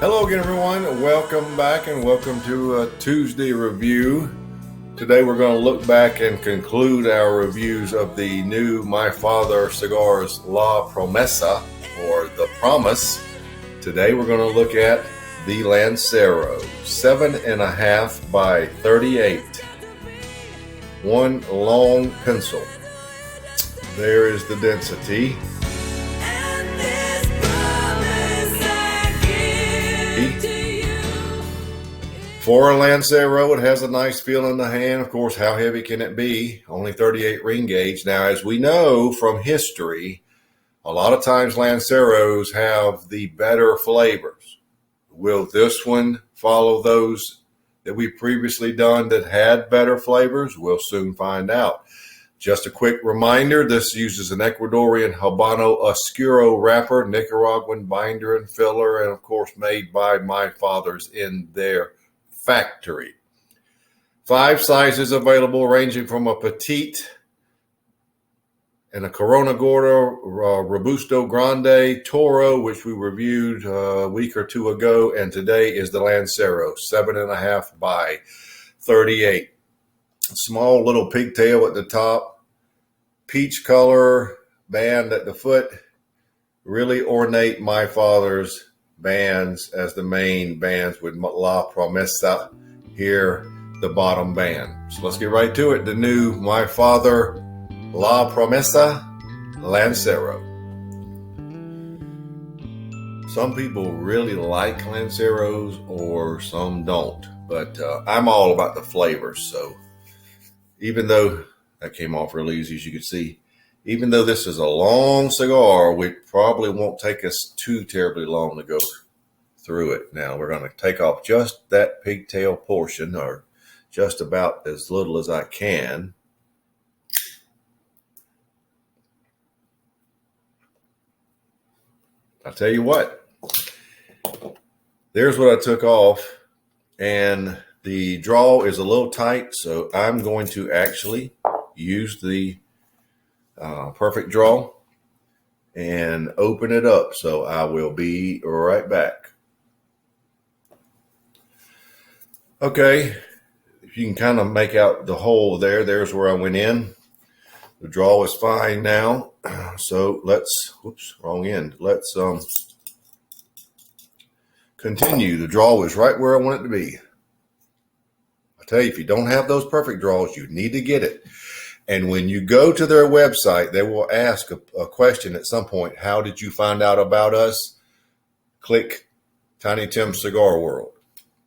Hello again, everyone. Welcome back and welcome to a Tuesday review. Today we're going to look back and conclude our reviews of the new My Father Cigars La Promesa, or The Promise. Today we're going to look at the Lancero, 7.5 by 38. One long pencil. There is the density. For a Lancero, it has a nice feel in the hand. Of course, how heavy can it be? Only 38 ring gauge. Now, as we know from history, a lot of times Lanceros have the better flavors. Will this one follow those that we've previously done that had better flavors? We'll soon find out. Just a quick reminder, this uses an Ecuadorian Habano Oscuro wrapper, Nicaraguan binder and filler, and of course made by My Father's in their factory. 5 sizes available, ranging from a petite and a Corona Gordo, Robusto Grande, Toro, which we reviewed a week or two ago, and today is the Lancero, 7.5 by 38. Small little pigtail at the top, peach color band at the foot, really ornate My Father's bands as the main bands with La Promesa here, the bottom band. So let's get right to it. The new My Father La Promesa Lancero. Some people really like Lanceros or some don't, but I'm all about the flavors. So even though that came off really easy, as you can see, even though this is a long cigar, we probably won't take us too terribly long to go through it. Now we're going to take off just that pigtail portion, or just about as little as I can. I'll tell you what, there's what I took off, and the draw is a little tight, so I'm going to actually use the perfect draw and open it up. So I will be right back. Okay, if you can kind of make out the hole there, there's where I went in. The draw is fine now. So let's, wrong end. Let's continue. The draw is right where I want it to be. I tell you, if you don't have those perfect draws, you need to get it. And when you go to their website, they will ask a question at some point. How did you find out about us? Click Tiny Tim's Cigar World,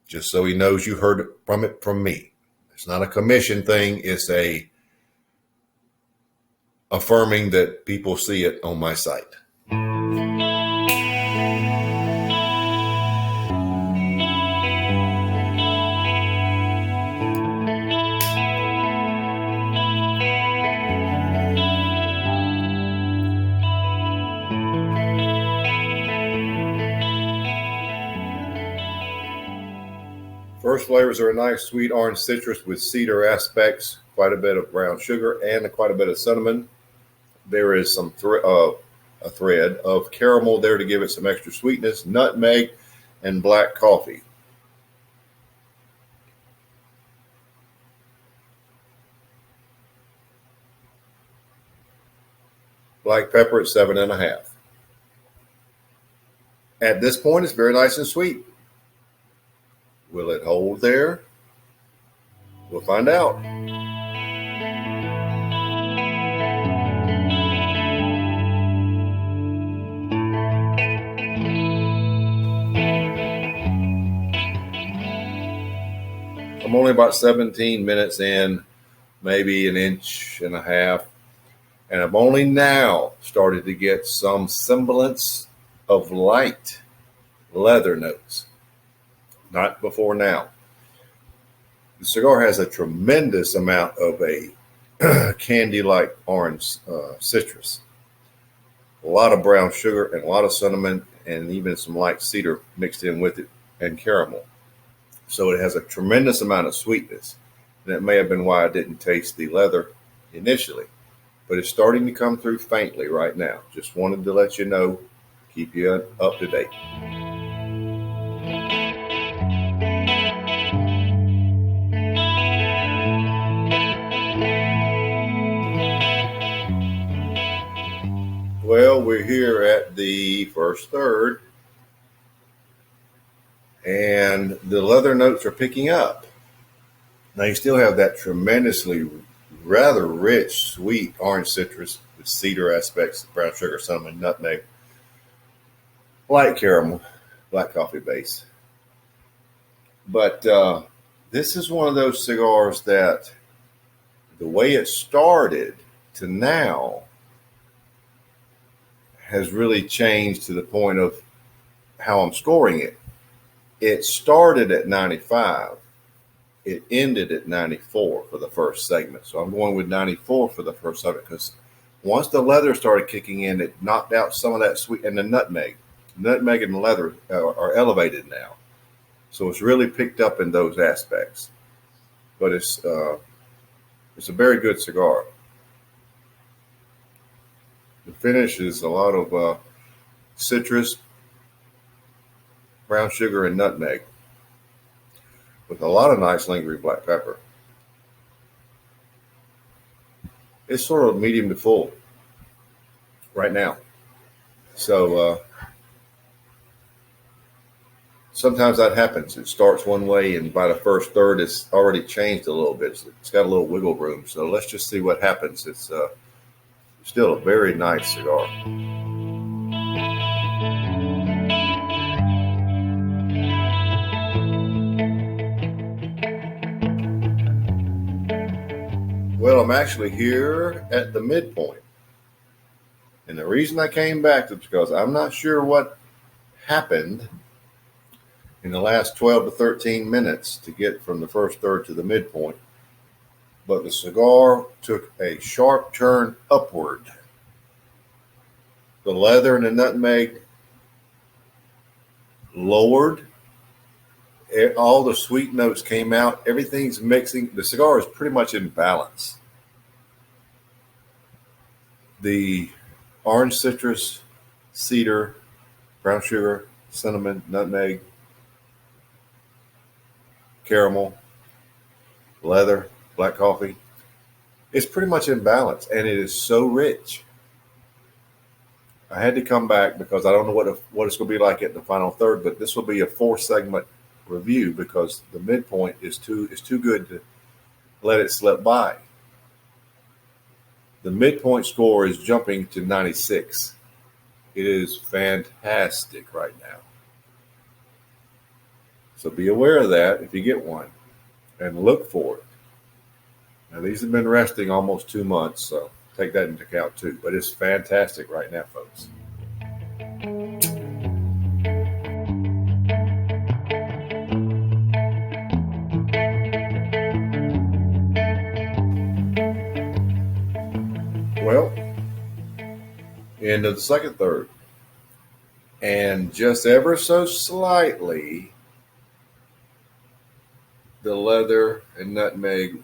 just so he knows you heard it from me. It's not a commission thing. It's a affirming that people see it on my site. First flavors are a nice sweet orange citrus with cedar aspects, quite a bit of brown sugar, and quite a bit of cinnamon. There is some a thread of caramel there to give it some extra sweetness, nutmeg, and black coffee. Black pepper at 7.5. At this point, it's very nice and sweet. Will it hold there? We'll find out. I'm only about 17 minutes in, maybe an inch and a half, and I've only now started to get some semblance of light leather notes. Not before now. The cigar has a tremendous amount of a candy-like orange citrus. A lot of brown sugar and a lot of cinnamon and even some light cedar mixed in with it, and caramel. So it has a tremendous amount of sweetness. And it may have been why I didn't taste the leather initially. But it's starting to come through faintly right now. Just wanted to let you know, keep you up to date. Well, we're here at the first third, and the leather notes are picking up. Now, you still have that tremendously rather rich, sweet orange citrus with cedar aspects, brown sugar, cinnamon, nutmeg, light caramel, black coffee base. But this is one of those cigars that the way it started to now has really changed to the point of how I'm scoring it. It started at 95. It ended at 94 for the first segment. So I'm going with 94 for the first segment because once the leather started kicking in, it knocked out some of that sweet and the nutmeg. Nutmeg and the leather are elevated now. So it's really picked up in those aspects. But it's a very good cigar. The finish is a lot of citrus, brown sugar, and nutmeg with a lot of nice lingering black pepper. It's sort of medium to full right now. So sometimes that happens. It starts one way, and by the first third, it's already changed a little bit. It's got a little wiggle room. So let's just see what happens. It's still a very nice cigar. Well, I'm actually here at the Midpoint. And the reason I came back is because I'm not sure what happened in the last 12 to 13 minutes to get from the first third to the Midpoint. But the cigar took a sharp turn upward. The leather and the nutmeg lowered. All the sweet notes came out. Everything's mixing. The cigar is pretty much in balance. The orange citrus, cedar, brown sugar, cinnamon, nutmeg, caramel, leather, black coffee. It's pretty much in balance, and it is so rich. I had to come back because I don't know what it's going to be like at the final third, but this will be a 4-segment review because the Midpoint is too good to let it slip by. The Midpoint score is jumping to 96. It is fantastic right now. So be aware of that if you get one and look for it. Now, these have been resting almost 2 months, so take that into account too. But it's fantastic right now, folks. Well, into the second third. And just ever so slightly, the leather and nutmeg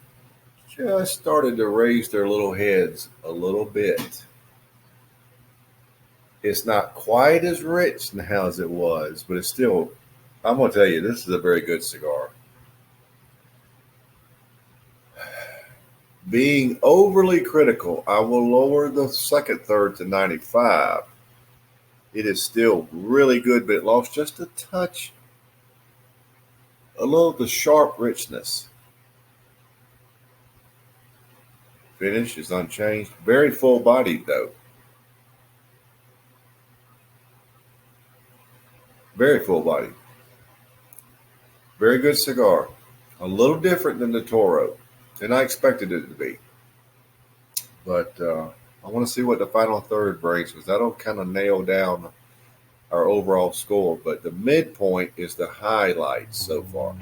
just started to raise their little heads a little bit. It's not quite as rich now as it was, but it's still, I'm going to tell you, this is a very good cigar. Being overly critical, I will lower the second third to 95. It is still really good, but it lost just a touch, a little of the sharp richness. Finish is unchanged. Very full bodied, though. Very full bodied. Very good cigar. A little different than the Toro than I expected it to be. But I want to see what the final third brings because that'll kind of nail down our overall score. But the Midpoint is the highlight so far.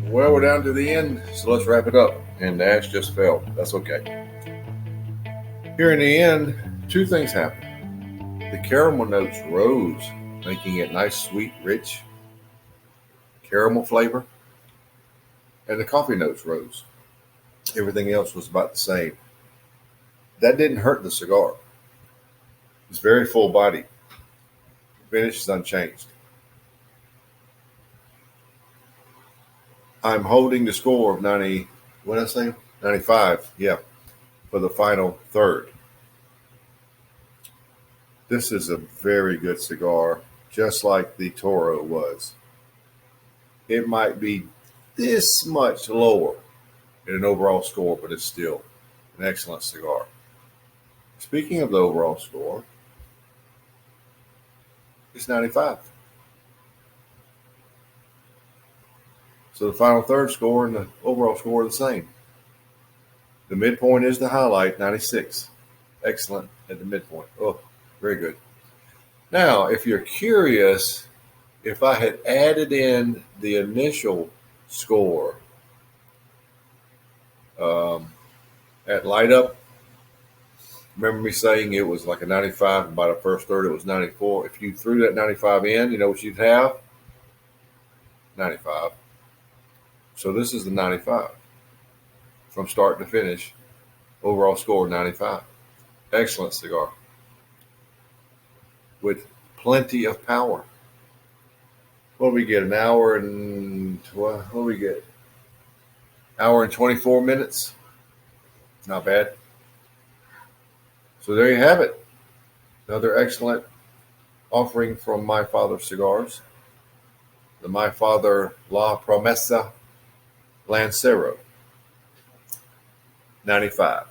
Well, we're down to the end, so let's wrap it up. And the ash just fell. That's okay. Here in the end, 2 things happened. The caramel notes rose, making it nice, sweet, rich caramel flavor. And the coffee notes rose. Everything else was about the same. That didn't hurt the cigar. It's very full body. Finish is unchanged. I'm holding the score of 90. What did I say? 95. Yeah, for the final third. This is a very good cigar, just like the Toro was. It might be this much lower in an overall score, but it's still an excellent cigar. Speaking of the overall score, it's 95. So the final third score and the overall score are the same. The midpoint is the highlight, 96. Excellent at the midpoint. Oh, very good. Now, if you're curious, if I had added in the initial score at light up, remember me saying it was like a 95, and by the first third it was 94. If you threw that 95 in, you know what you'd have? 95. So this is the 95 from start to finish. Overall score 95. Excellent cigar with plenty of power. What do we get? An hour and what do we get? Hour and 24 minutes. Not bad. So there you have it. Another excellent offering from My Father Cigars. The My Father La Promesa Lancero. 95.